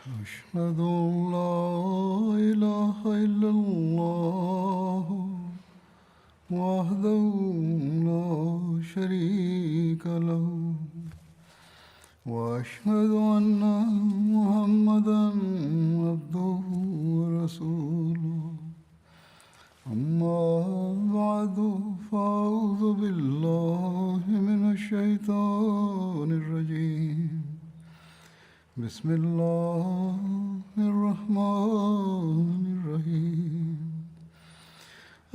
أشهد أن لا إله إلا الله وحده لا شريك له وأشهد أن محمدا عبده ورسوله أما بعد فأعوذ بالله من الشيطان الرجيم بسم الله الرحمن الرحيم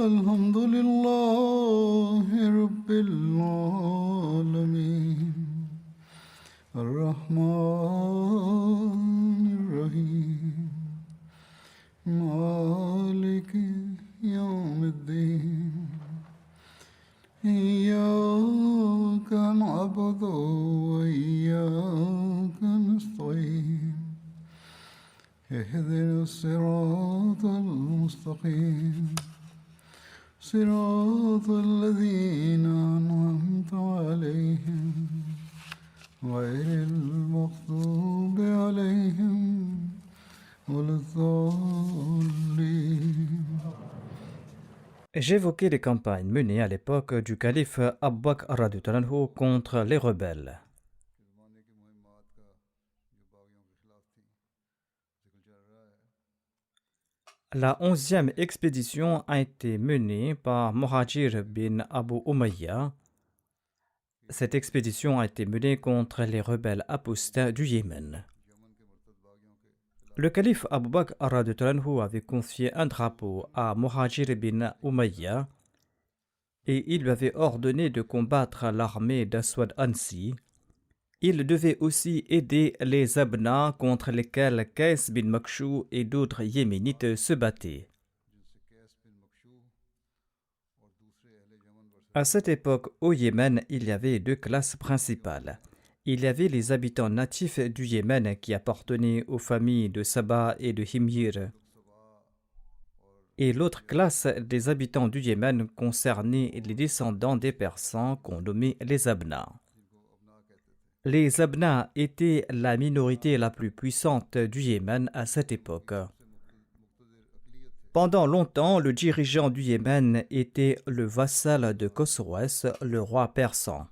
الحمد لله رب العالمين الرحمن الرحيم مالك يوم الدين إياك نعبد وإياك نستعين اهدنا الصراط المستقيم صراط الذين أنعمت عليهم غير المغضوب عليهم ولا الضالين. J'évoquais les campagnes menées à l'époque du calife Abu Bakr radhiyallahu anhu contre les rebelles. La 11e expédition a été menée par Muhajir bin Abu Umayya. Cette expédition a été menée contre les rebelles apostats du Yémen. Le calife Abu Bakr radhiyallahu anhu avait confié un drapeau à Muhajir bin Umayya et il lui avait ordonné de combattre l'armée d'Aswad Ansi. Il devait aussi aider les Abna contre lesquels Qais bin Makshou et d'autres yéménites se battaient. À cette époque, au Yémen, il y avait deux classes principales. Il y avait les habitants natifs du Yémen qui appartenaient aux familles de Saba et de Himyr. Et l'autre classe des habitants du Yémen concernait les descendants des Persans qu'on nommait les Abna. Les Abna étaient la minorité la plus puissante du Yémen à cette époque. Pendant longtemps, le dirigeant du Yémen était le vassal de Khosroès, le roi persan.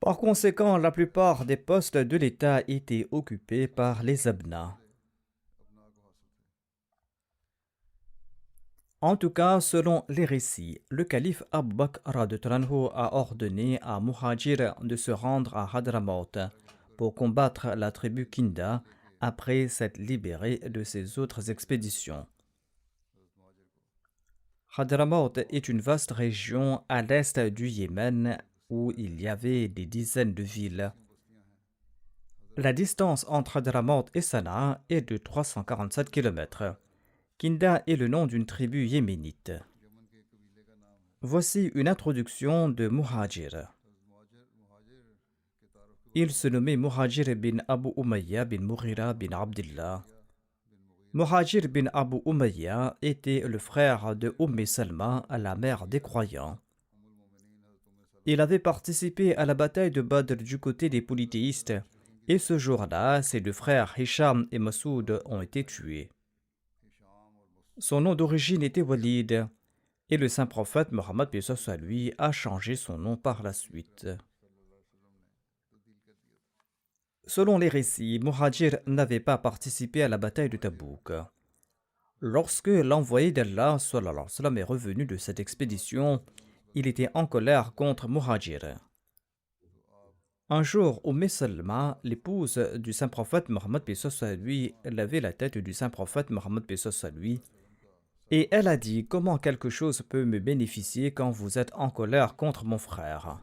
Par conséquent, la plupart des postes de l'État étaient occupés par les Abna. En tout cas, selon les récits, le calife Abu Bakr radhiyallahu anhu a ordonné à Muhajir de se rendre à Hadramaut pour combattre la tribu Kinda après s'être libéré de ses autres expéditions. Hadramaut est une vaste région à l'est du Yémen où il y avait des dizaines de villes. La distance entre Hadramaut et Sanaa est de 347 km. Kinda est le nom d'une tribu yéménite. Voici une introduction de Muhajir. Il se nommait Muhajir bin Abu Umayya bin Mughira bin Abdillah. Muhajir bin Abu Umayya était le frère de Salma, la mère des croyants. Il avait participé à la bataille de Badr du côté des polythéistes, et ce jour-là, ses deux frères Hisham et Masoud ont été tués. Son nom d'origine était Walid, et le saint prophète Mohammed lui a changé son nom par la suite. Selon les récits, Muhajir n'avait pas participé à la bataille de Tabouk. Lorsque l'envoyé d'Allah sallallahu alayhi wa sallam est revenu de cette expédition, il était en colère contre Muhajir. Un jour, Salma, l'épouse du saint prophète Mohammed lui, lavait la tête du saint prophète Mohammed lui, et elle a dit: comment quelque chose peut me bénéficier quand vous êtes en colère contre mon frère?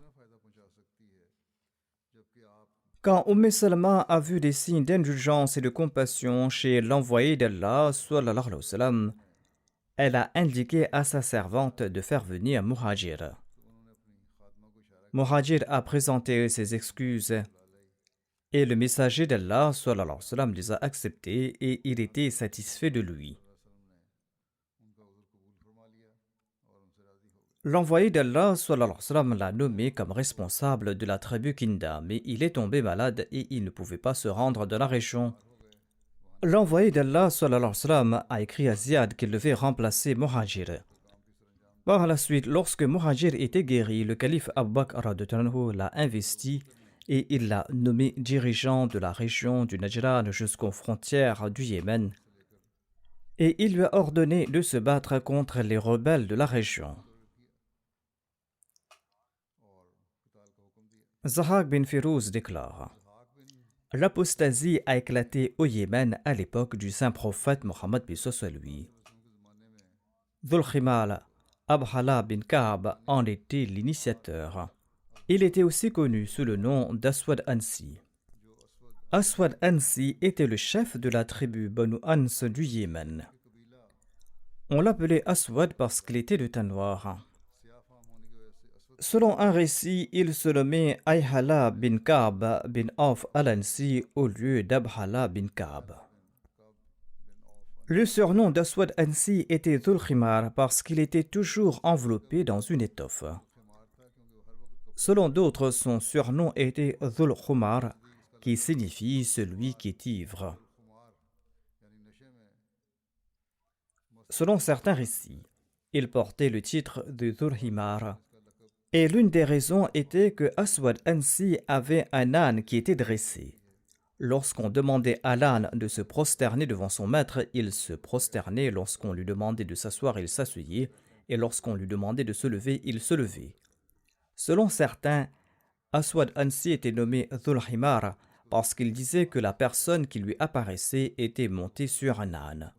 Quand Salma a vu des signes d'indulgence et de compassion chez l'envoyé d'Allah, sallallahu alayhi wa sallam, elle a indiqué à sa servante de faire venir Muhajir. Muhajir a présenté ses excuses et le messager d'Allah sallallahu alayhi wa sallam les a acceptées et il était satisfait de lui. L'envoyé d'Allah sallallahu alayhi wa sallam, l'a nommé comme responsable de la tribu Kinda, mais il est tombé malade et il ne pouvait pas se rendre dans la région. L'envoyé d'Allah sallallahu alayhi wa sallam a écrit à Ziyad qu'il devait remplacer Muhajir. Par la suite, lorsque Muhajir était guéri, le calife Abu Bakr radhiyallahu anhu l'a investi et il l'a nommé dirigeant de la région du Najran jusqu'aux frontières du Yémen. Et il lui a ordonné de se battre contre les rebelles de la région. Zahak bin Firouz déclare: l'apostasie a éclaté au Yémen à l'époque du saint prophète Mohammed b. lui. Dhul Khimal Abhala bin Ka'b en était l'initiateur. Il était aussi connu sous le nom d'Aswad Ansi. Aswad Ansi était le chef de la tribu Banu Ans du Yémen. On l'appelait Aswad parce qu'il était de teint noir. Selon un récit, il se nommait Ayhala bin Ka'b bin Auf al-Ansi au lieu d'Abhala bin Ka'b. Le surnom d'Aswad Ansi était Dhul Khimar parce qu'il était toujours enveloppé dans une étoffe. Selon d'autres, son surnom était Dhul Khumar, qui signifie celui qui est ivre. Selon certains récits, il portait le titre de Dhul Himar. Et l'une des raisons était que Aswad Ansi avait un âne qui était dressé. Lorsqu'on demandait à l'âne de se prosterner devant son maître, il se prosternait. Lorsqu'on lui demandait de s'asseoir, il s'asseyait. Et lorsqu'on lui demandait de se lever, il se levait. Selon certains, Aswad Ansi était nommé Dhul Himar parce qu'il disait que la personne qui lui apparaissait était montée sur un âne.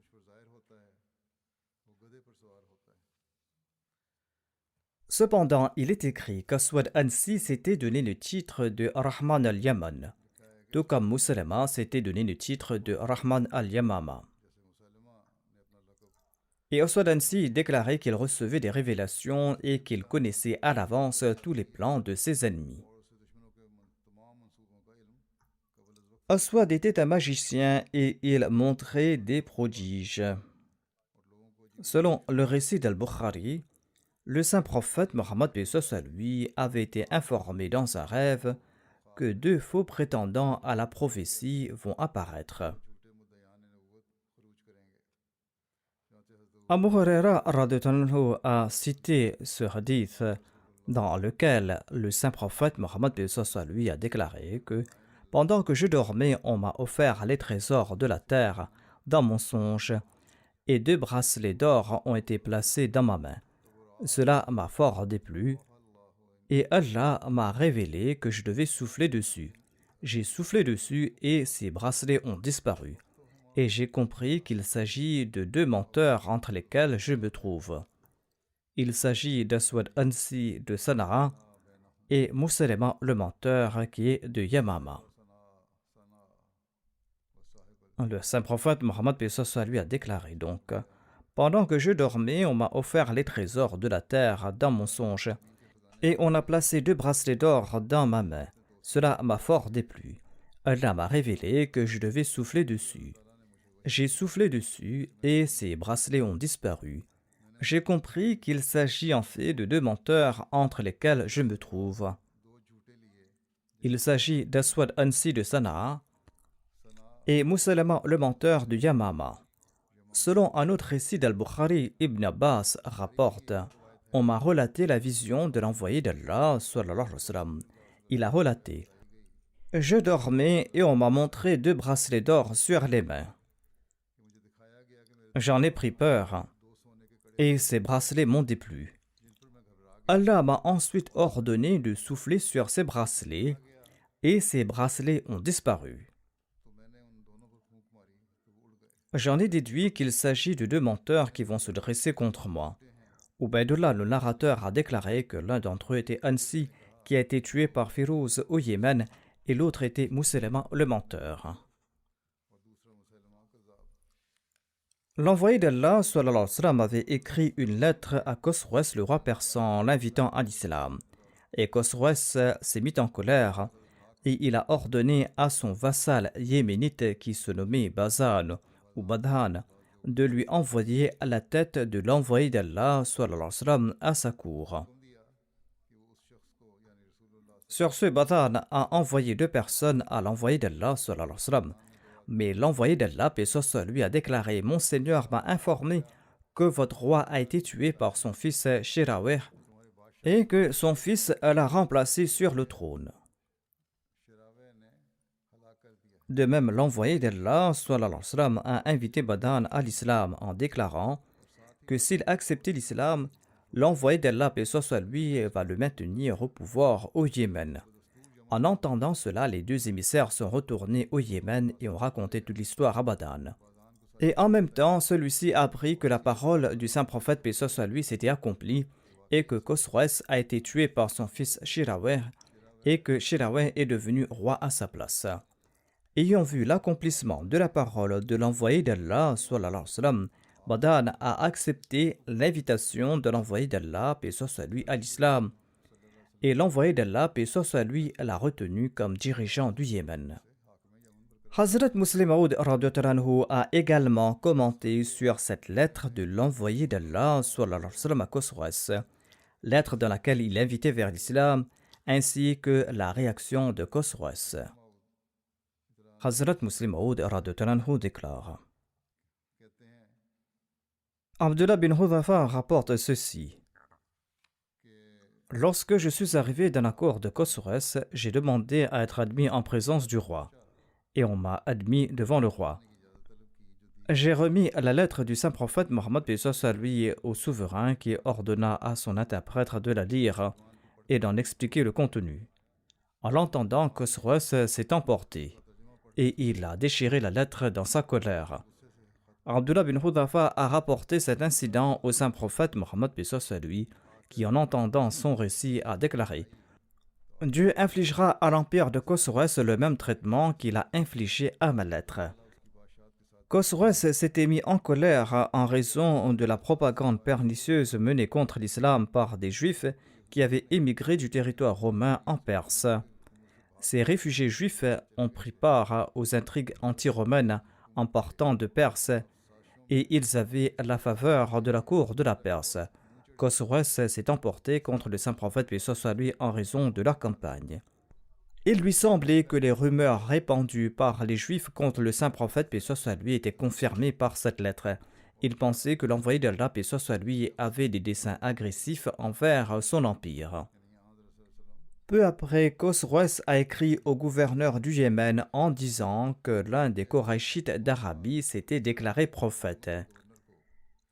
Cependant, il est écrit qu'Aswad Ansi s'était donné le titre de Rahman al-Yaman, tout comme Musalama s'était donné le titre de Rahman al-Yamama. Et Aswad Ansi déclarait qu'il recevait des révélations et qu'il connaissait à l'avance tous les plans de ses ennemis. Aswad était un magicien et il montrait des prodiges. Selon le récit d'Al-Bukhari, le saint prophète Mohammed lui avait été informé dans un rêve que 2 faux prétendants à la prophétie vont apparaître. Abu Huraira radhiyallahu anhu a cité ce hadith dans lequel le saint prophète Mohammed lui a déclaré que pendant que je dormais, on m'a offert les trésors de la terre dans mon songe et 2 bracelets d'or ont été placés dans ma main. Cela m'a fort déplu et Allah m'a révélé que je devais souffler dessus. J'ai soufflé dessus et ces bracelets ont disparu. Et j'ai compris qu'il s'agit de 2 menteurs entre lesquels je me trouve. Il s'agit d'Aswad Ansi de Sana'a et Musalama le menteur qui est de Yamama. Le saint prophète Mohammed lui a déclaré donc: pendant que je dormais, on m'a offert les trésors de la terre dans mon songe, et on a placé 2 bracelets d'or dans ma main. Cela m'a fort déplu. Allah m'a révélé que je devais souffler dessus. J'ai soufflé dessus et ces bracelets ont disparu. J'ai compris qu'il s'agit en fait de 2 menteurs entre lesquels je me trouve. Il s'agit d'Aswad Ansi de Sana'a et Musalama le menteur de Yamama. Selon un autre récit d'Al-Bukhari, Ibn Abbas rapporte: on m'a relaté la vision de l'envoyé d'Allah sallallahu alayhi wa sallam. Il a relaté: je dormais et on m'a montré 2 bracelets d'or sur les mains. J'en ai pris peur et ces bracelets m'ont déplu. Allah m'a ensuite ordonné de souffler sur ces bracelets et ces bracelets ont disparu. J'en ai déduit qu'il s'agit de 2 menteurs qui vont se dresser contre moi. Ubaydullah, le narrateur, a déclaré que l'un d'entre eux était Ansi, qui a été tué par Firouz au Yémen, et l'autre était Musalama, le menteur. L'envoyé d'Allah sallallahu alayhi wa sallam avait écrit une lettre à Khosroès, le roi persan, l'invitant à l'islam. Et Khosroès s'est mis en colère, et il a ordonné à son vassal yéménite qui se nommait Bazan ou Badhan de lui envoyer la tête de l'envoyé d'Allah sallallahu alayhi wa sallam, à sa cour. Sur ce, Badan a envoyé 2 personnes à l'envoyé d'Allah sallallahu alayhi wa sallam. Mais l'envoyé d'Allah, paix soit sur lui, a déclaré: Mon Seigneur m'a informé que votre roi a été tué par son fils Shiraweh et que son fils l'a remplacé sur le trône. De même, l'envoyé d'Allah sallallahu alayhi wa sallam, a invité Badan à l'islam en déclarant que s'il acceptait l'islam, l'envoyé d'Allah, paix soit sur lui, va le maintenir au pouvoir au Yémen. En entendant cela, les 2 émissaires sont retournés au Yémen et ont raconté toute l'histoire à Badan. Et en même temps, celui-ci a appris que la parole du saint prophète, paix soit sur lui, s'était accomplie et que Khosroès a été tué par son fils Shiraweh et que Shiraweh est devenu roi à sa place. Ayant vu l'accomplissement de la parole de l'envoyé d'Allah, sallallahu alayhi wa sallam, Badan a accepté l'invitation de l'envoyé d'Allah, paix soit sur lui, à l'islam. Et l'envoyé d'Allah, paix soit sur lui, l'a retenu comme dirigeant du Yémen. Hazrat Muslim Maud radhiyallahu anhu a également commenté sur cette lettre de l'envoyé d'Allah sallallahu alayhi wa sallam à Khosroès, lettre dans laquelle il invitait vers l'islam, ainsi que la réaction de Khosroès. Hazrat Muslim Maud radhiyallahu anhu déclare: Abdullah bin Hudhafa rapporte ceci. Lorsque je suis arrivé dans la cour de Khosroès, j'ai demandé à être admis en présence du roi, et on m'a admis devant le roi. J'ai remis la lettre du saint prophète Mohammed lui au souverain qui ordonna à son interprète de la lire et d'en expliquer le contenu. En l'entendant, Khosroès s'est emporté, et il a déchiré la lettre dans sa colère. Abdullah bin Hudhafa a rapporté cet incident au saint prophète Mohammed lui, qui, en entendant son récit, a déclaré: Dieu infligera à l'empire de Khosroès le même traitement qu'il a infligé à ma lettre. Khosroès s'était mis en colère en raison de la propagande pernicieuse menée contre l'islam par des juifs qui avaient émigré du territoire romain en Perse. Ces réfugiés juifs ont pris part aux intrigues anti-romaines en partant de Perse, et ils avaient la faveur de la cour de la Perse. Khosroès s'est emporté contre le saint prophète paix soit lui en raison de leur campagne. Il lui semblait que les rumeurs répandues par les Juifs contre le saint prophète paix soit lui étaient confirmées par cette lettre. Il pensait que l'envoyé d'Allah paix soit lui avait des desseins agressifs envers son empire. Peu après, Khosroès a écrit au gouverneur du Yémen en disant que l'un des Koraïchites d'Arabie s'était déclaré prophète.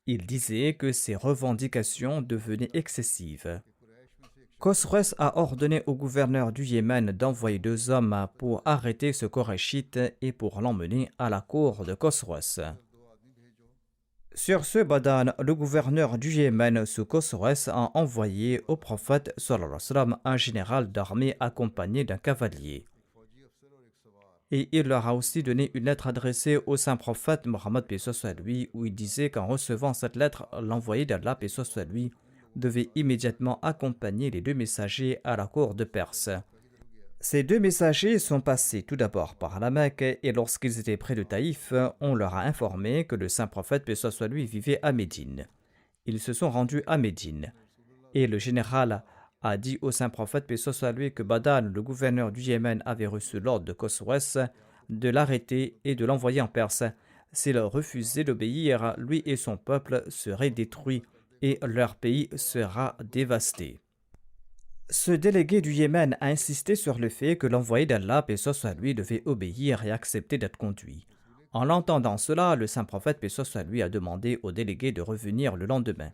Il disait que ses revendications devenaient excessives. Khosroès a ordonné au gouverneur du Yémen d'envoyer 2 hommes pour arrêter ce Koraïchite et pour l'emmener à la cour de Khosroès. Sur ce, Badan, le gouverneur du Yémen sous Khosroès, a envoyé au prophète sallallahu alayhi wa sallam un général d'armée accompagné d'un cavalier. Et il leur a aussi donné une lettre adressée au saint prophète Mohammed paix soit lui, où il disait qu'en recevant cette lettre, l'envoyé d'Allah paix soit lui devait immédiatement accompagner les 2 messagers à la cour de Perse. Ces 2 messagers sont passés tout d'abord par la Mecque, et lorsqu'ils étaient près de Taïf, on leur a informé que le saint prophète paix soit lui vivait à Médine. Ils se sont rendus à Médine, et le général a dit au saint prophète paix soit lui que Badan, le gouverneur du Yémen, avait reçu l'ordre de Khosroès de l'arrêter et de l'envoyer en Perse. S'il refusait d'obéir, lui et son peuple seraient détruits et leur pays sera dévasté. Ce délégué du Yémen a insisté sur le fait que l'envoyé d'Allah paix soit lui devait obéir et accepter d'être conduit. En l'entendant cela, le saint prophète paix soit lui a demandé au délégué de revenir le lendemain.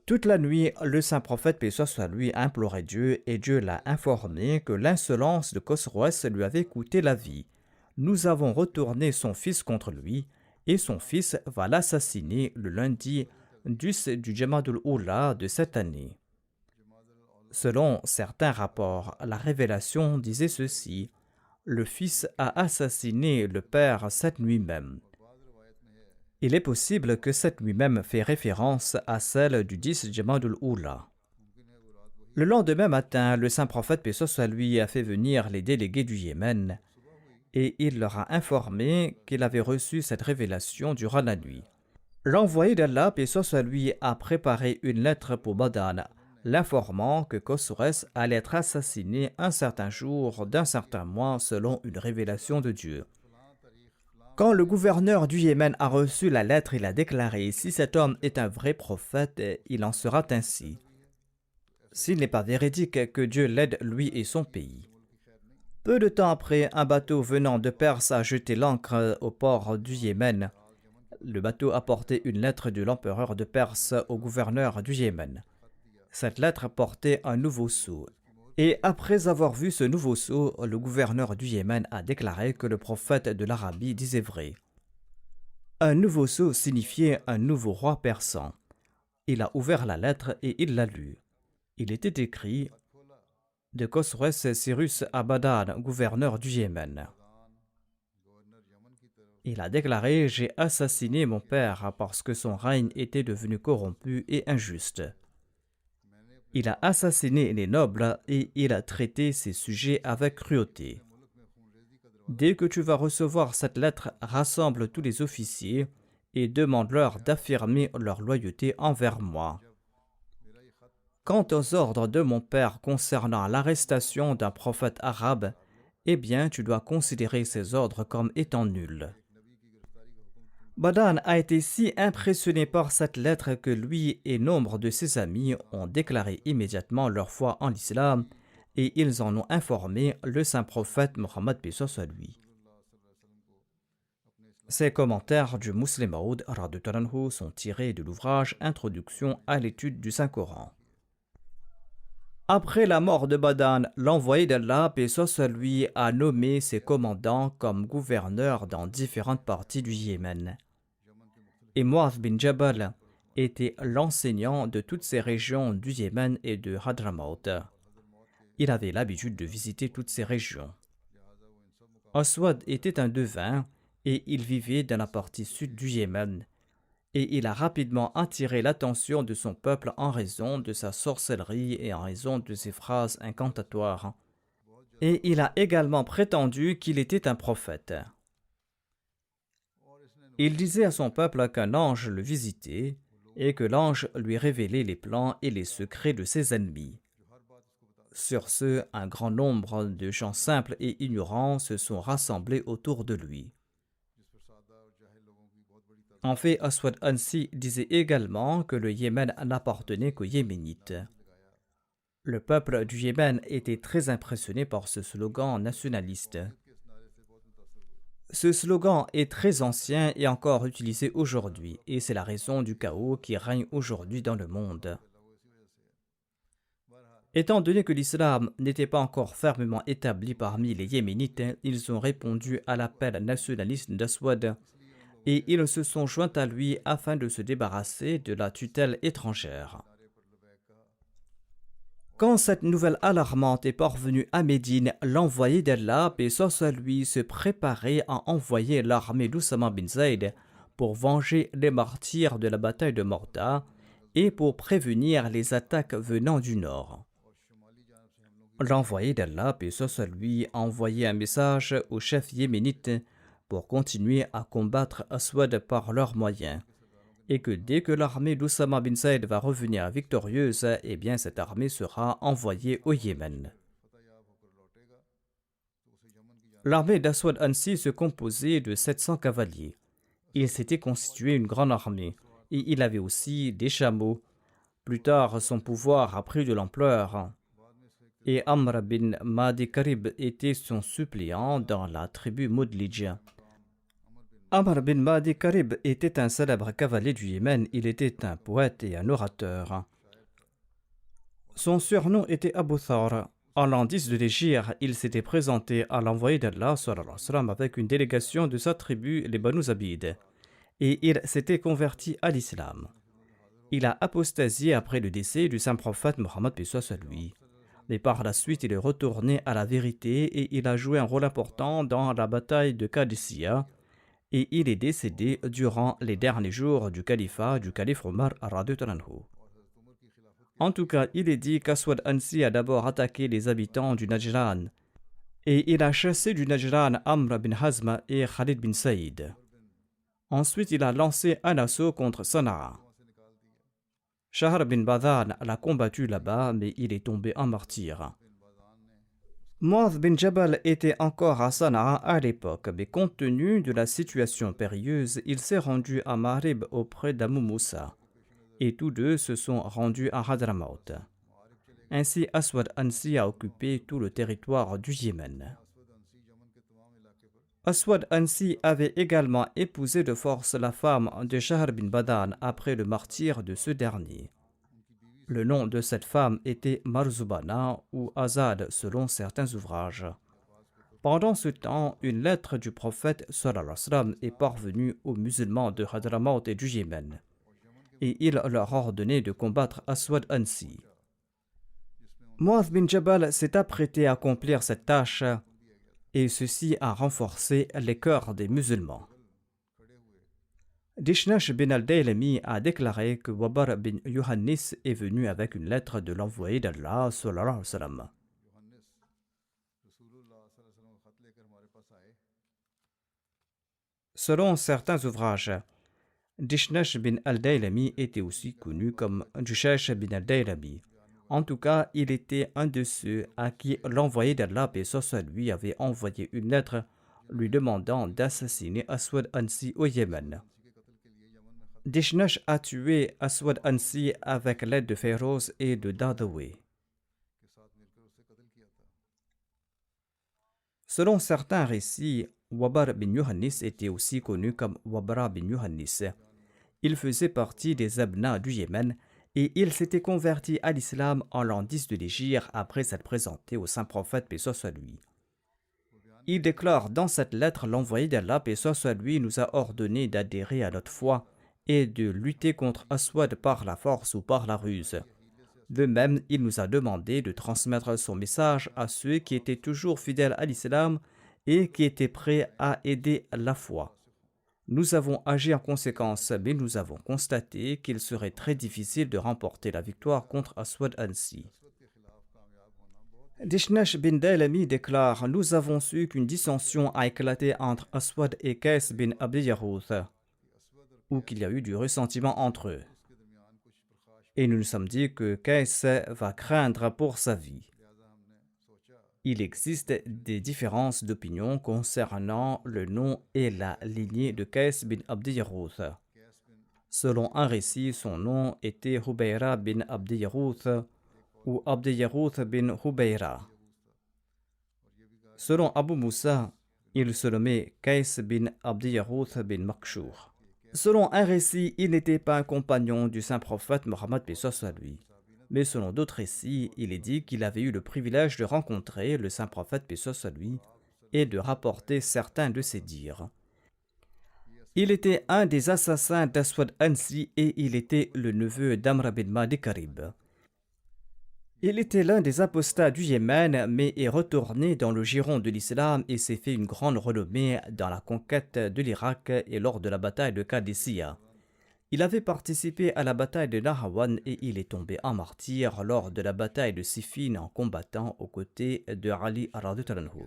Toute la nuit, le saint prophète paix soit lui a imploré Dieu, et Dieu l'a informé que l'insolence de Khosroès lui avait coûté la vie. Nous avons retourné son fils contre lui, et son fils va l'assassiner le lundi 10 du Jamadul Oula de cette année. Selon certains rapports, la révélation disait ceci: le fils a assassiné le père cette nuit même. Il est possible que cette nuit même fait référence à celle du 10 Jamadul Oula. Le lendemain matin, le saint prophète paix soit lui a fait venir les délégués du Yémen, et il leur a informé qu'il avait reçu cette révélation durant la nuit. L'envoyé d'Allah, paix soit sur lui, a préparé une lettre pour Badan, l'informant que Khosroes allait être assassiné un certain jour d'un certain mois selon une révélation de Dieu. Quand le gouverneur du Yémen a reçu la lettre, il a déclaré: si cet homme est un vrai prophète, il en sera ainsi. S'il n'est pas véridique, que Dieu l'aide lui et son pays. Peu de temps après, un bateau venant de Perse a jeté l'ancre au port du Yémen. Le bateau apportait une lettre de l'empereur de Perse au gouverneur du Yémen. Cette lettre portait un nouveau sceau. Et après avoir vu ce nouveau sceau, le gouverneur du Yémen a déclaré que le prophète de l'Arabie disait vrai. Un nouveau sceau signifiait un nouveau roi persan. Il a ouvert la lettre et il l'a lue. Il était écrit de Khosroes Cyrus Abadan, gouverneur du Yémen. Il a déclaré: j'ai assassiné mon père parce que son règne était devenu corrompu et injuste. Il a assassiné les nobles et il a traité ses sujets avec cruauté. Dès que tu vas recevoir cette lettre, rassemble tous les officiers et demande-leur d'affirmer leur loyauté envers moi. Quant aux ordres de mon père concernant l'arrestation d'un prophète arabe, eh bien, tu dois considérer ces ordres comme étant nuls. Badan a été si impressionné par cette lettre que lui et nombre de ses amis ont déclaré immédiatement leur foi en l'islam et ils en ont informé le saint prophète Mohammed paix soit sur lui. Ces commentaires du Muslim Maud sont tirés de l'ouvrage Introduction à l'étude du Saint-Coran. Après la mort de Badan, l'envoyé d'Allah, paix soit sur lui, a nommé ses commandants comme gouverneurs dans différentes parties du Yémen. Et Mu'adh bin Jabal était l'enseignant de toutes ces régions du Yémen et de Hadramaut. Il avait l'habitude de visiter toutes ces régions. Aswad était un devin et il vivait dans la partie sud du Yémen. Et il a rapidement attiré l'attention de son peuple en raison de sa sorcellerie et en raison de ses phrases incantatoires. Et il a également prétendu qu'il était un prophète. Il disait à son peuple qu'un ange le visitait et que l'ange lui révélait les plans et les secrets de ses ennemis. Sur ce, un grand nombre de gens simples et ignorants se sont rassemblés autour de lui. En fait, Aswad Ansi disait également que le Yémen n'appartenait qu'aux Yéménites. Le peuple du Yémen était très impressionné par ce slogan nationaliste. Ce slogan est très ancien et encore utilisé aujourd'hui, et c'est la raison du chaos qui règne aujourd'hui dans le monde. Étant donné que l'islam n'était pas encore fermement établi parmi les Yéménites, ils ont répondu à l'appel nationaliste d'Aswad et ils se sont joints à lui afin de se débarrasser de la tutelle étrangère. Quand cette nouvelle alarmante est parvenue à Médine, l'envoyé d'Allah, paix soit sur lui, se préparait à envoyer l'armée d'Oussama bin Zayd pour venger les martyrs de la bataille de Morta et pour prévenir les attaques venant du nord. L'envoyé d'Allah, paix soit sur lui, a envoyé un message au chef yéménite pour continuer à combattre Aswad par leurs moyens, et que dès que l'armée d'Oussama bin Zayd va revenir victorieuse, eh bien cette armée sera envoyée au Yémen. L'armée d'Aswad Ansi se composait de 700 cavaliers. Il s'était constitué une grande armée, et il avait aussi des chameaux. Plus tard, son pouvoir a pris de l'ampleur, et Amr bin Mahdi Karib était son suppléant dans la tribu Mudlija. Amr bin Mahdi Karib était un célèbre cavalier du Yémen. Il était un poète et un orateur. Son surnom était Abu Thawr. En l'an 10 de l'Hégire, il s'était présenté à l'envoyé d'Allah avec une délégation de sa tribu, les Banu Zabid, et il s'était converti à l'islam. Il a apostasié après le décès du saint prophète Mohammed paix soit sur lui. Mais par la suite, il est retourné à la vérité et il a joué un rôle important dans la bataille de Qadisiyah. Et il est décédé durant les derniers jours du califat du calife Omar radhiyallahu anhu. En tout cas, il est dit qu'Aswad Ansi a d'abord attaqué les habitants du Najran et il a chassé du Najran Amr bin Hazm et Khalid bin Saïd. Ensuite, il a lancé un assaut contre Sana'a. Shahr bin Badan l'a combattu là-bas, mais il est tombé en martyr. Mu'adh bin Jabal était encore à Sana'a à l'époque, mais compte tenu de la situation périlleuse, il s'est rendu à Marib auprès d'Abu Moussa, et tous deux se sont rendus à Hadramaut. Ainsi, Aswad Ansi a occupé tout le territoire du Yémen. Aswad Ansi avait également épousé de force la femme de Shahr bin Badan après le martyre de ce dernier. Le nom de cette femme était Marzubana ou Azad selon certains ouvrages. Pendant ce temps, une lettre du prophète sallallahu alayhi wa sallam est parvenue aux musulmans de Hadramaut et du Yémen, et il leur a ordonné de combattre Aswad Ansi. Mu'adh bin Jabal s'est apprêté à accomplir cette tâche et ceci a renforcé les cœurs des musulmans. Dishnash bin al-Daylami a déclaré que Wabar bin Yohannis est venu avec une lettre de l'envoyé d'Allah sallallahu alayhi wa sallam. Selon certains ouvrages, Dishnash bin al-Daylami était aussi connu comme Jushash bin al-Daylami. En tout cas, il était un de ceux à qui l'envoyé d'Allah, paix soit lui, avait envoyé une lettre lui demandant d'assassiner Aswad Ansi au Yémen. Dishnash a tué Aswad Ansi avec l'aide de Féroz et de Dadawi. Selon certains récits, Wabar bin Yohannis était aussi connu comme Wabra bin Yohannis. Il faisait partie des Abna du Yémen et il s'était converti à l'islam en l'an 10 de l'Hégire après s'être présenté au saint prophète, paix soit lui. Il déclare dans cette lettre: l'envoyé d'Allah, paix soit lui, nous a ordonné d'adhérer à notre foi et de lutter contre Aswad par la force ou par la ruse. De même, il nous a demandé de transmettre son message à ceux qui étaient toujours fidèles à l'islam et qui étaient prêts à aider la foi. Nous avons agi en conséquence, mais nous avons constaté qu'il serait très difficile de remporter la victoire contre Aswad Ansi. Dishnash bin Daylami déclare: nous avons su qu'une dissension a éclaté entre Aswad et Qais bin Abdi Yarouth, ou qu'il y a eu du ressentiment entre eux. Et nous nous sommes dit que Qais va craindre pour sa vie. Il existe des différences d'opinion concernant le nom et la lignée de Qais bin Abdi Yarouth. Selon un récit, son nom était Hubayra bin Abdi Yarouth ou Abdi Yarouth bin Hubayra. Selon Abu Moussa, il se nommait Qais bin Abdi Yarouth bin Makshur. Selon un récit, il n'était pas un compagnon du saint prophète Mohammed, paix soit lui. Mais selon d'autres récits, il est dit qu'il avait eu le privilège de rencontrer le saint prophète, paix soit lui, et de rapporter certains de ses dires. Il était un des assassins d'Aswad Ansi et il était le neveu d'Amr bin Madi Karib. Il était l'un des apostats du Yémen, mais est retourné dans le giron de l'islam et s'est fait une grande renommée dans la conquête de l'Irak et lors de la bataille de Qadisiyah. Il avait participé à la bataille de Nahawan et il est tombé en martyr lors de la bataille de Siffin en combattant aux côtés de Ali radhiyallahu anhu.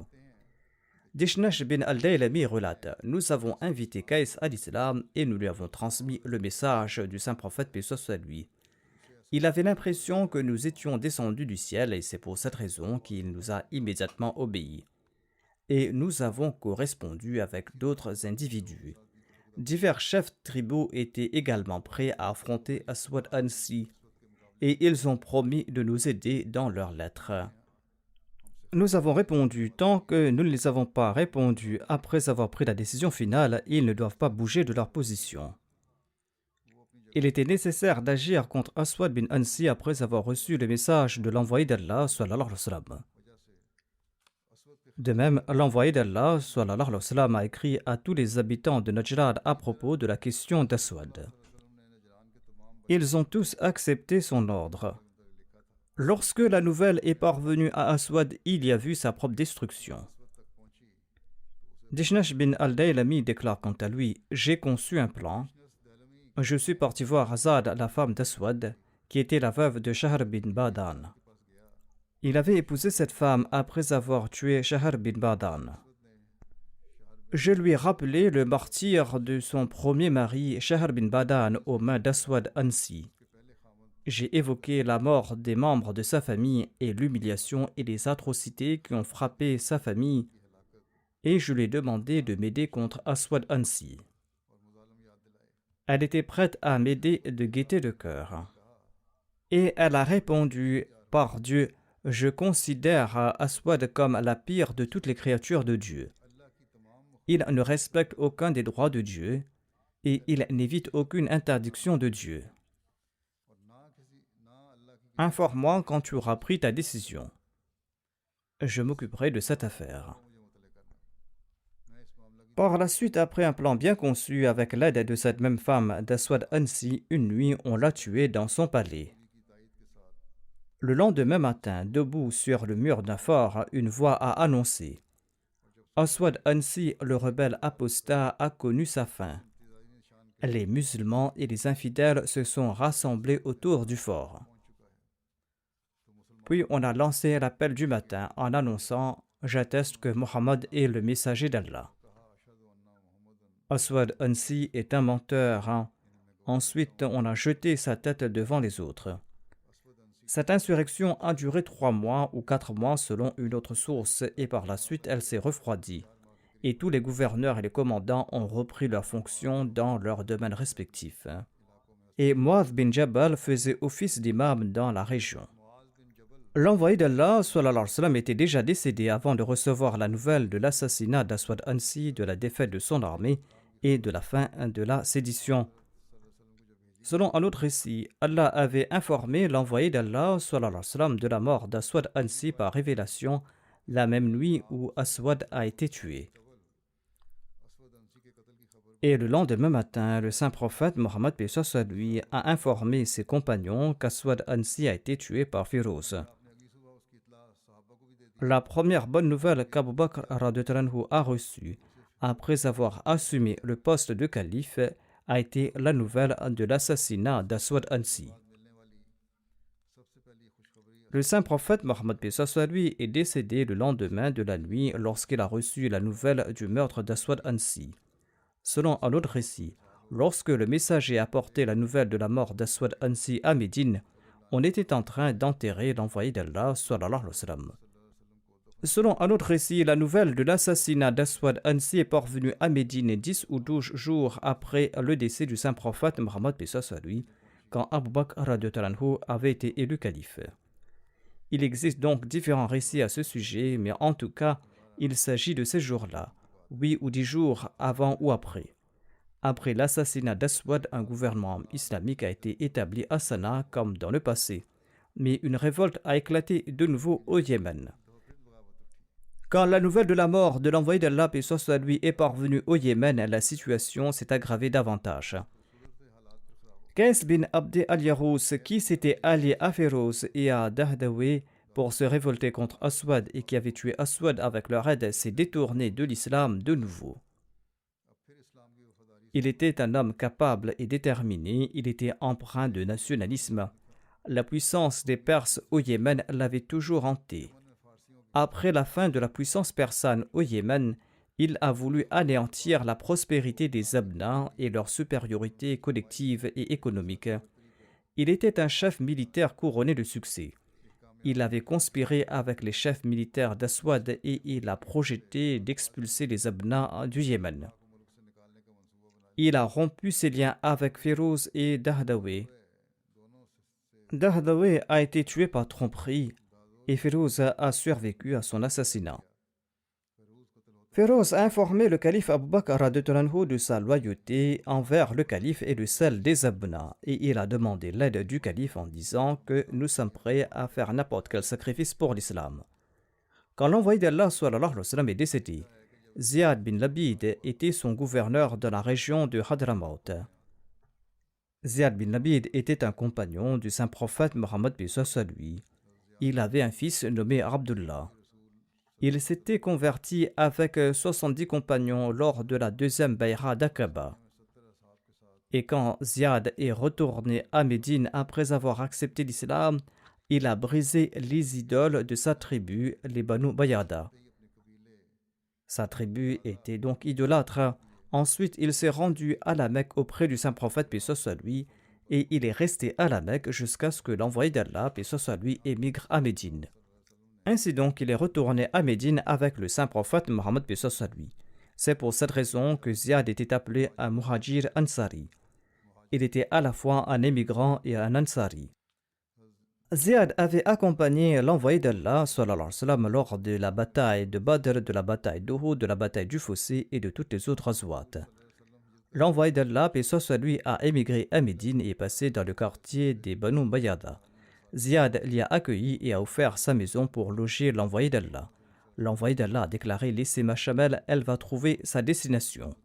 Dishnash bin al-Daylami relate: nous avons invité Qais à l'islam et nous lui avons transmis le message du saint prophète, paix soit lui. Il avait l'impression que nous étions descendus du ciel et c'est pour cette raison qu'il nous a immédiatement obéi. Et nous avons correspondu avec d'autres individus. Divers chefs tribaux étaient également prêts à affronter Aswad Ansi et ils ont promis de nous aider dans leurs lettres. Nous avons répondu: tant que nous ne les avons pas répondu après avoir pris la décision finale, ils ne doivent pas bouger de leur position. Il était nécessaire d'agir contre Aswad bin Ansi après avoir reçu le message de l'envoyé d'Allah sallallahu alayhi wa sallam. De même, l'envoyé d'Allah sallallahu alayhi wa sallam a écrit à tous les habitants de Najran à propos de la question d'Aswad. Ils ont tous accepté son ordre. Lorsque la nouvelle est parvenue à Aswad, il y a vu sa propre destruction. Dishnash bin al-Daylami déclare quant à lui: j'ai conçu un plan. Je suis parti voir Azad, la femme d'Aswad, qui était la veuve de Shahr bin Badan. Il avait épousé cette femme après avoir tué Shahr bin Badan. Je lui ai rappelé le martyre de son premier mari, Shahr bin Badan, aux mains d'Aswad Ansi. J'ai évoqué la mort des membres de sa famille et l'humiliation et les atrocités qui ont frappé sa famille, et je lui ai demandé de m'aider contre Aswad Ansi. Elle était prête à m'aider de gaieté de cœur. Et elle a répondu: Par Dieu, je considère Aswad comme la pire de toutes les créatures de Dieu. Il ne respecte aucun des droits de Dieu et il n'évite aucune interdiction de Dieu. Informe-moi quand tu auras pris ta décision. Je m'occuperai de cette affaire. Par la suite, après un plan bien conçu avec l'aide de cette même femme d'Aswad Ansi, une nuit, on l'a tué dans son palais. Le lendemain matin, debout sur le mur d'un fort, une voix a annoncé: Aswad Ansi, le rebelle apostat, a connu sa fin. Les musulmans et les infidèles se sont rassemblés autour du fort. Puis on a lancé l'appel du matin en annonçant: J'atteste que Mohammed est le messager d'Allah. Aswad Ansi est un menteur. Ensuite, on a jeté sa tête devant les autres. Cette insurrection a duré 3 mois ou 4 mois selon une autre source et par la suite elle s'est refroidie. Et tous les gouverneurs et les commandants ont repris leurs fonctions dans leurs domaines respectifs. Et Mu'adh bin Jabal faisait office d'imam dans la région. L'envoyé d'Allah sallallahu alayhi wa sallam était déjà décédé avant de recevoir la nouvelle de l'assassinat d'Aswad Ansi, de la défaite de son armée et de la fin de la sédition. Selon un autre récit, Allah avait informé l'envoyé d'Allah sallallahu alayhi wa sallam de la mort d'Aswad Ansi par révélation la même nuit où Aswad a été tué. Et le lendemain matin, le saint prophète Mohammed lui a informé ses compagnons qu'Aswad Ansi a été tué par Firouz. La première bonne nouvelle qu'Abu Bakr a reçue après avoir assumé le poste de calife a été la nouvelle de l'assassinat d'Aswad Ansi. Le saint prophète Mohammed lui est décédé le lendemain de la nuit lorsqu'il a reçu la nouvelle du meurtre d'Aswad Ansi. Selon un autre récit, lorsque le messager a apporté la nouvelle de la mort d'Aswad Ansi à Médine, on était en train d'enterrer l'envoyé d'Allah sallallahu alayhi wa sallam. Selon un autre récit, la nouvelle de l'assassinat d'Aswad Ansi est parvenue à Médine 10 ou 12 jours après le décès du saint prophète Mohammed lui, quand Abu Bakr avait été élu calife. Il existe donc différents récits à ce sujet, mais en tout cas, il s'agit de ces jours-là, 8 ou 10 jours avant ou après. Après l'assassinat d'Aswad, un gouvernement islamique a été établi à Sanaa comme dans le passé, mais une révolte a éclaté de nouveau au Yémen. Quand la nouvelle de la mort de l'envoyé d'Allah, paix soit lui, est parvenue au Yémen, la situation s'est aggravée davantage. Qais bin Abd al-Yarous, qui s'était allié à Féroz et à Dahdawi pour se révolter contre Aswad et qui avait tué Aswad avec leur aide, s'est détourné de l'islam de nouveau. Il était un homme capable et déterminé, il était empreint de nationalisme. La puissance des Perses au Yémen l'avait toujours hanté. Après la fin de la puissance persane au Yémen, il a voulu anéantir la prospérité des Abna et leur supériorité collective et économique. Il était un chef militaire couronné de succès. Il avait conspiré avec les chefs militaires d'Aswad et il a projeté d'expulser les Abna du Yémen. Il a rompu ses liens avec Féroz et Dahdawi. Dahdawi a été tué par tromperie et Féroz a survécu à son assassinat. Féroz a informé le calife Abu Bakr de sa loyauté envers le calife et de celle des Abna, et il a demandé l'aide du calife en disant que nous sommes prêts à faire n'importe quel sacrifice pour l'islam. Quand l'envoyé d'Allah sallallahu alayhi wa sallam est décédé, Ziyad bin Labid était son gouverneur dans la région de Hadramaut. Ziyad bin Labid était un compagnon du saint prophète Mohammed lui. Il avait un fils nommé Abdullah. Il s'était converti avec 70 compagnons lors de la deuxième Bayra d'Aqaba. Et quand Ziyad est retourné à Médine après avoir accepté l'islam, il a brisé les idoles de sa tribu, les Banu Bayada. Sa tribu était donc idolâtre. Ensuite, il s'est rendu à la Mecque auprès du saint prophète, paix soit lui, et il est resté à la Mecque jusqu'à ce que l'envoyé d'Allah, paix soit lui, émigre à Médine. Ainsi donc, il est retourné à Médine avec le saint prophète Mohammed, paix soit lui. C'est pour cette raison que Ziyad était appelé un Muhajir Ansari. Il était à la fois un émigrant et un Ansari. Ziyad avait accompagné l'envoyé d'Allah sallallahu alayhi wa sallam lors de la bataille de Badr, de la bataille d'Uhud, de la bataille du Fossé et de toutes les autres azouat. L'envoyé d'Allah, paix soit lui, a émigré à Médine et est passé dans le quartier des Banu Bayada. Ziyad l'y a accueilli et a offert sa maison pour loger l'envoyé d'Allah. L'envoyé d'Allah a déclaré: laissez ma chamelle, elle va trouver sa destination.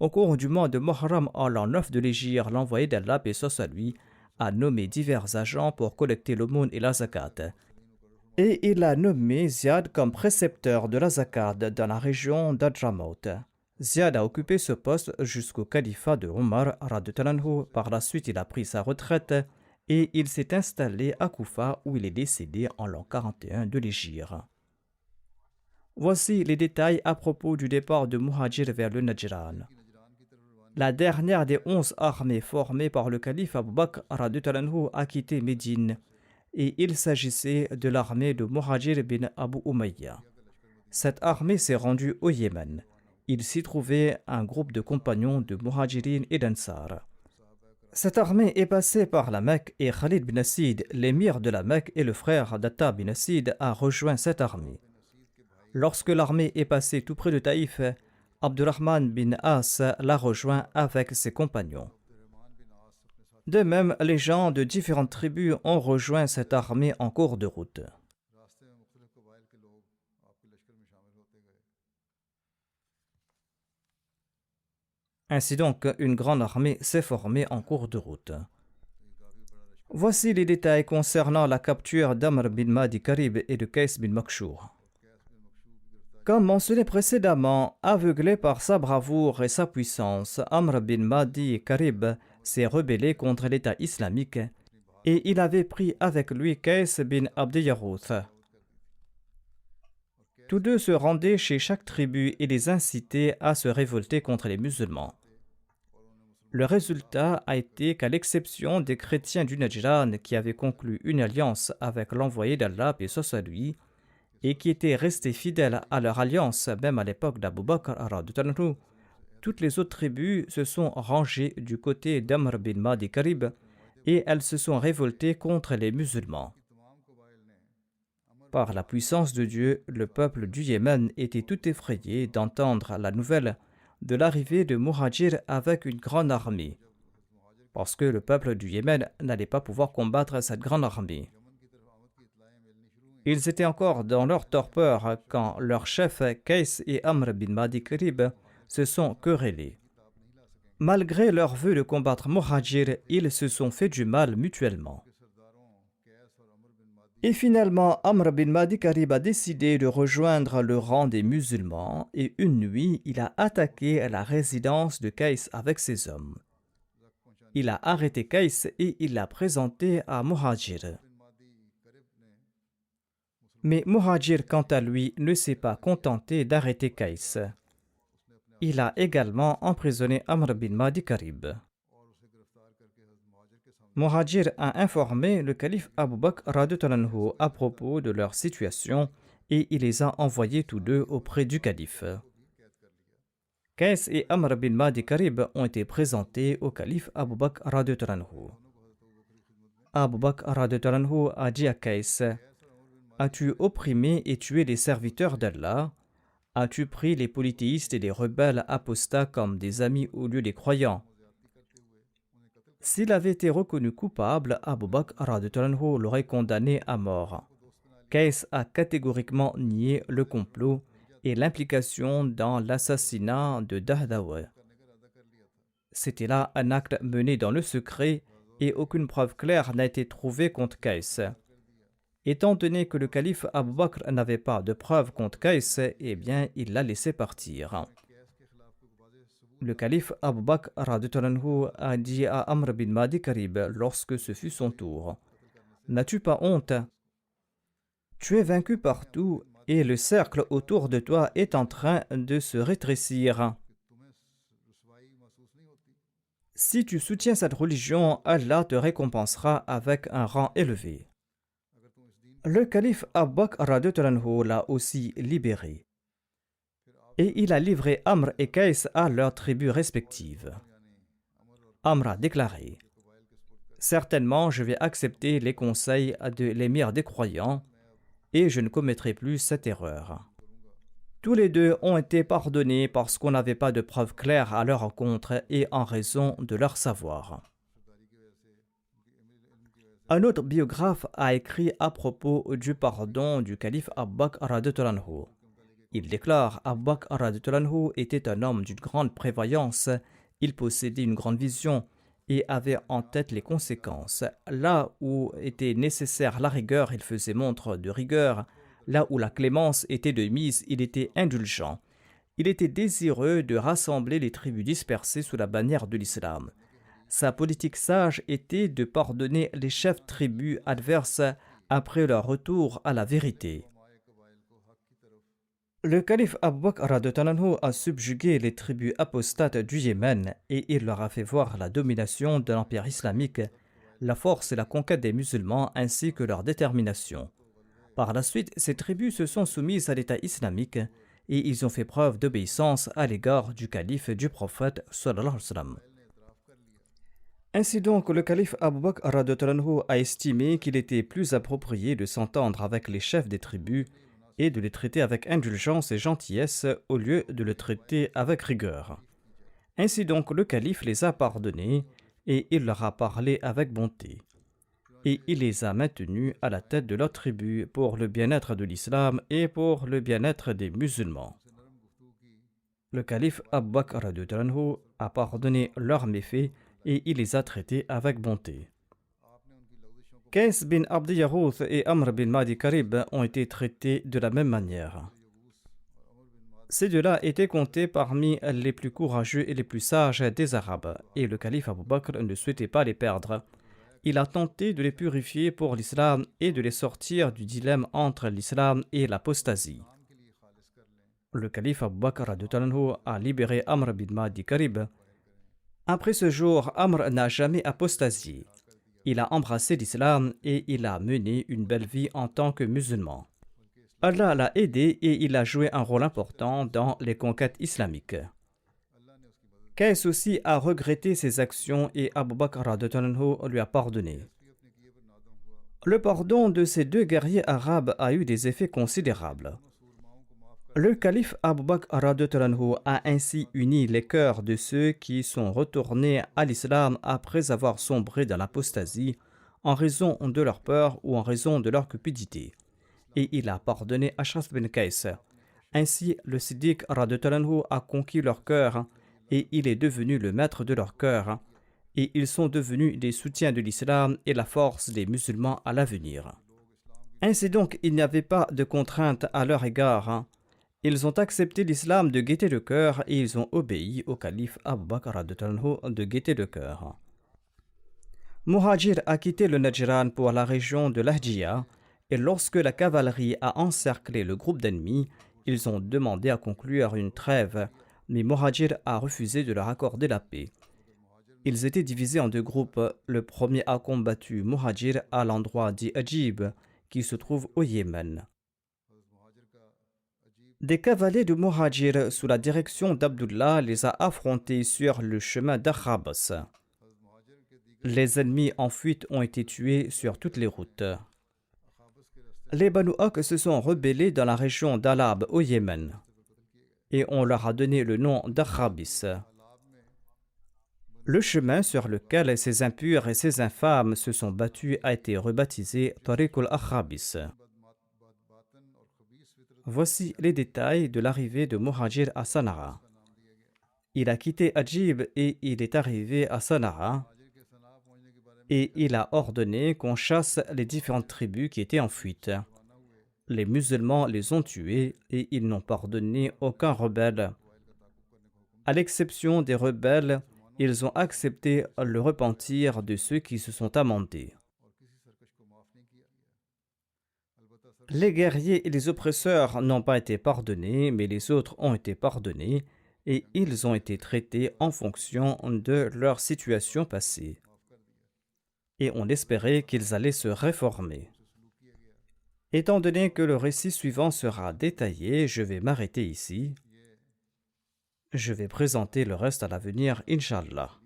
Au cours du mois de Muharram, en l'an 9 de l'Hégire, l'envoyé d'Allah, paix soit lui, a nommé divers agents pour collecter l'aumône et la zakat. Et il a nommé Ziyad comme précepteur de la zakat dans la région d'Adramaut. Ziyad a occupé ce poste jusqu'au califat de Omar radhiyallahu anhu. Par la suite, il a pris sa retraite et il s'est installé à Koufa où il est décédé en l'an 41 de l'Hégire. Voici les détails à propos du départ de Muhajir vers le Najran. La dernière des 11 armées formées par le calife Abu Bakr radhiyallahu anhu a quitté Médine et il s'agissait de l'armée de Muhajir bin Abu Umayya. Cette armée s'est rendue au Yémen. Il s'y trouvait un groupe de compagnons de Muhajirin et d'Ansar. Cette armée est passée par la Mecque et Khalid bin Asid, l'émir de la Mecque et le frère d'Atta bin Asid, a rejoint cette armée. Lorsque l'armée est passée tout près de Taïf, Abdurrahman bin As l'a rejoint avec ses compagnons. De même, les gens de différentes tribus ont rejoint cette armée en cours de route. Ainsi donc, une grande armée s'est formée en cours de route. Voici les détails concernant la capture d'Amr bin Madi Karib et de Qays bin Makshour. Comme mentionné précédemment, aveuglé par sa bravoure et sa puissance, Amr bin Madi Karib s'est rebellé contre l'État islamique et il avait pris avec lui Qays bin Abd Yarouth. Tous deux se rendaient chez chaque tribu et les incitaient à se révolter contre les musulmans. Le résultat a été qu'à l'exception des chrétiens du Najran qui avaient conclu une alliance avec l'envoyé d'Allah, paix soit lui, et qui étaient restés fidèles à leur alliance même à l'époque d'Abu Bakr, toutes les autres tribus se sont rangées du côté d'Amr bin Madi Karib et elles se sont révoltées contre les musulmans. Par la puissance de Dieu, le peuple du Yémen était tout effrayé d'entendre la nouvelle de l'arrivée de Muhajir avec une grande armée, parce que le peuple du Yémen n'allait pas pouvoir combattre cette grande armée. Ils étaient encore dans leur torpeur quand leurs chefs Qays et Amr bin Madi Karib se sont querellés. Malgré leur vœu de combattre Muhajir, ils se sont fait du mal mutuellement. Et finalement, Amr bin Madi Karib a décidé de rejoindre le rang des musulmans et une nuit, il a attaqué la résidence de Qays avec ses hommes. Il a arrêté Qays et il l'a présenté à Muhajir. Mais Muhajir, quant à lui, ne s'est pas contenté d'arrêter Qays. Il a également emprisonné Amr bin Madi Karib. Muhajir a informé le calife Abu Bakr radhiyallahu anhu à propos de leur situation et il les a envoyés tous deux auprès du calife. Qays et Amr bin Madi Karib ont été présentés au calife Abu Bakr radhiyallahu anhu. Abu Bakr radhiyallahu anhu a dit à Qays: as-tu opprimé et tué les serviteurs d'Allah? As-tu pris les polythéistes et les rebelles apostats comme des amis au lieu des croyants? S'il avait été reconnu coupable, Abu Bakr radhiyallahu anhu l'aurait condamné à mort. Qays a catégoriquement nié le complot et l'implication dans l'assassinat de Dahdawa. C'était là un acte mené dans le secret et aucune preuve claire n'a été trouvée contre Qays. Étant donné que le calife Abu Bakr n'avait pas de preuves contre Qays, eh bien, il l'a laissé partir. Le calife Abu Bakr radhiyallahu anhu a dit à Amr bin Madi Karib lorsque ce fut son tour: n'as-tu pas honte? Tu es vaincu partout et le cercle autour de toi est en train de se rétrécir. Si tu soutiens cette religion, Allah te récompensera avec un rang élevé. Le calife Abu Bakr radhiyallahu anhu l'a aussi libéré. Et il a livré Amr et Kais à leurs tribus respectives. Amr a déclaré: certainement, je vais accepter les conseils de l'émir des croyants et je ne commettrai plus cette erreur. Tous les deux ont été pardonnés parce qu'on n'avait pas de preuves claires à leur rencontre et en raison de leur savoir. Un autre biographe a écrit à propos du pardon du calife Abu Bakr radhiyallahu anhu. Il déclare: Abu Bakr radhiyallahu anhu était un homme d'une grande prévoyance, il possédait une grande vision et avait en tête les conséquences. Là où était nécessaire la rigueur, il faisait montre de rigueur. Là où la clémence était de mise, il était indulgent. Il était désireux de rassembler les tribus dispersées sous la bannière de l'islam. Sa politique sage était de pardonner les chefs tribus adverses après leur retour à la vérité. Le calife Abu Bakr radhiyallahu anhu a subjugué les tribus apostates du Yémen et il leur a fait voir la domination de l'empire islamique, la force et la conquête des musulmans ainsi que leur détermination. Par la suite, ces tribus se sont soumises à l'État islamique et ils ont fait preuve d'obéissance à l'égard du calife et du prophète sallallahu alayhi wa sallam. Ainsi donc, le calife Abu Bakr radhiyallahu anhu a estimé qu'il était plus approprié de s'entendre avec les chefs des tribus et de les traiter avec indulgence et gentillesse au lieu de les traiter avec rigueur. Ainsi donc, le calife les a pardonnés et il leur a parlé avec bonté. Et il les a maintenus à la tête de leur tribu pour le bien-être de l'islam et pour le bien-être des musulmans. Le calife Abu Bakr radhiyallahu anhu a pardonné leurs méfaits et il les a traités avec bonté. Qais bin Abdi Yarouth et Amr bin Madi Karib ont été traités de la même manière. Ces deux-là étaient comptés parmi les plus courageux et les plus sages des Arabes, et le calife Abu Bakr ne souhaitait pas les perdre. Il a tenté de les purifier pour l'islam et de les sortir du dilemme entre l'islam et l'apostasie. Le calife Abu Bakr radhiyallahu anhu a libéré Amr bin Madi Karib. Après ce jour, Amr n'a jamais apostasié. Il a embrassé l'islam et il a mené une belle vie en tant que musulman. Allah l'a aidé et il a joué un rôle important dans les conquêtes islamiques. Qais aussi a regretté ses actions et Abu Bakr radhiyallahu anhu lui a pardonné. Le pardon de ces deux guerriers arabes a eu des effets considérables. Le calife Abu Bakr radhiyallahu anhu a ainsi uni les cœurs de ceux qui sont retournés à l'islam après avoir sombré dans l'apostasie en raison de leur peur ou en raison de leur cupidité. Et il a pardonné Ashraf bin Qais. Ainsi, le Siddiq radhiyallahu anhu a conquis leur cœur et il est devenu le maître de leur cœur. Et ils sont devenus des soutiens de l'islam et la force des musulmans à l'avenir. Ainsi donc, il n'y avait pas de contrainte à leur égard. Ils ont accepté l'islam de gaieté de cœur et ils ont obéi au calife Abu Bakr radhiyallahu anhu de gaieté de cœur. Muhajir a quitté le Najran pour la région de l'Ahjia et lorsque la cavalerie a encerclé le groupe d'ennemis, ils ont demandé à conclure une trêve, mais Muhajir a refusé de leur accorder la paix. Ils étaient divisés en deux groupes. Le premier a combattu Muhajir à l'endroit d'Ajib qui se trouve au Yémen. Des cavaliers de Muhajir sous la direction d'Abdullah les a affrontés sur le chemin d'Akhabas. Les ennemis en fuite ont été tués sur toutes les routes. Les Banu Haq se sont rebellés dans la région d'Alab au Yémen et on leur a donné le nom d'Akhabis. Le chemin sur lequel ces impurs et ces infâmes se sont battus a été rebaptisé Tariq al-Akhabis. Voici les détails de l'arrivée de Muhajir à Sanaa. Il a quitté Ajib et il est arrivé à Sanaa et il a ordonné qu'on chasse les différentes tribus qui étaient en fuite. Les musulmans les ont tués et ils n'ont pardonné aucun rebelle. À l'exception des rebelles, ils ont accepté le repentir de ceux qui se sont amendés. Les guerriers et les oppresseurs n'ont pas été pardonnés, mais les autres ont été pardonnés et ils ont été traités en fonction de leur situation passée. Et on espérait qu'ils allaient se réformer. Étant donné que le récit suivant sera détaillé, je vais m'arrêter ici. Je vais présenter le reste à l'avenir, Inch'Allah.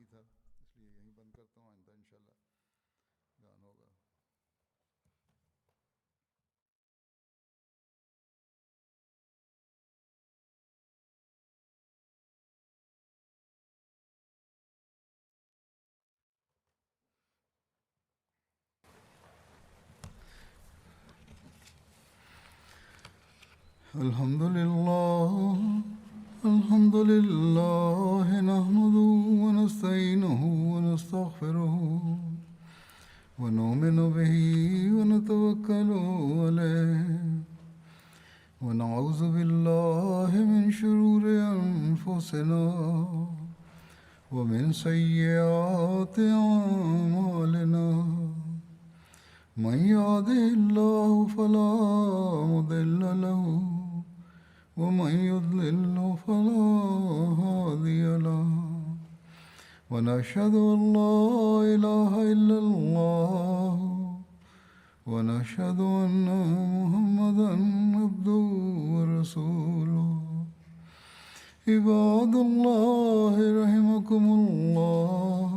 الحمد لله نحمده ونستعينه ونستغفره ونؤمن به ونتوكل عليه ونعوذ بالله من شرور أنفسنا ومن سيئات أعمالنا من يهده الله فلا مضل له ومن يضلل فلا هادي له ونشهد أن لا إله إلا الله ونشهد أن محمدا عبده ورسوله عباد الله رحمكم الله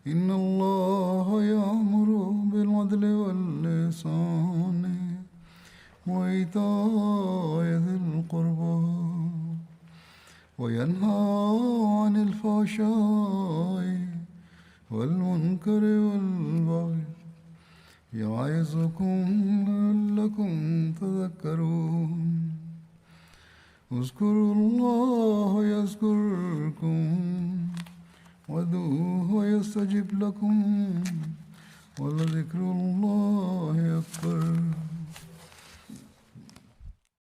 إن الله يأمر بالعدل والإحسان وإيتاء ذي القربى وينهى عن الفحشاء والمنكر والبغي يعظكم لعلكم تذكرون اذكروا الله يذكركم وادعوه يستجب لكم ولذكر الله أكبر